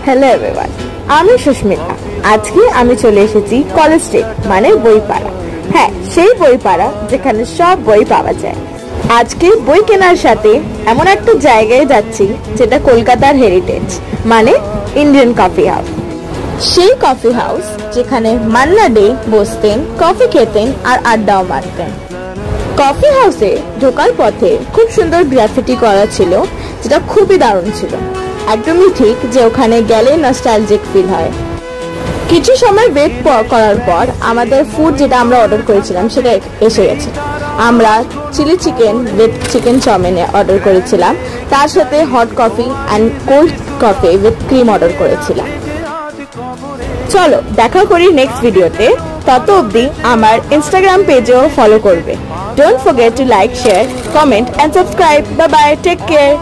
Hello everyone, আমি সুস্মিতা। আজকে আমি চলে এসেছি কলেজ স্ট্রিট মানে বইপাড়া। হ্যাঁ, সেই বইপাড়া যেখানে সব বই পাওয়া যায়। আজকে বই কেনার সাথে এমন একটা জায়গায় যাচ্ছি যেটা কলকাতার হেরিটেজ মানে ইন্ডিয়ান কফি হাউস। সেই কফি হাউস যেখানে মান্না ডে বসতেন, কফি খেতেন আর আড্ডাও মারতেন। কফি হাউসে ঢোকার পথে খুব সুন্দর গ্রাফিটি করা ছিল, যেটা খুবই দারুণ ছিল। একদমই ঠিক যে ওখানে গেলে নস্টালজিক ফিল হয়। কিছু সময় ওয়েট করার পর আমাদের ফুড যেটা আমরা অর্ডার করেছিলাম সেটা এসে গেছে। আমরা চিলি চিকেন উইথ চিকেন চাউমিনে অর্ডার করেছিলাম, তার সাথে hot coffee and cold coffee with cream order করেছিলাম। চলো দেখা করি নেক্সট ভিডিওতে। তত অবধি আমার ইনস্টাগ্রাম পেজেও ফলো করবে। Don't forget to like, share, comment and subscribe. Bye bye, take care.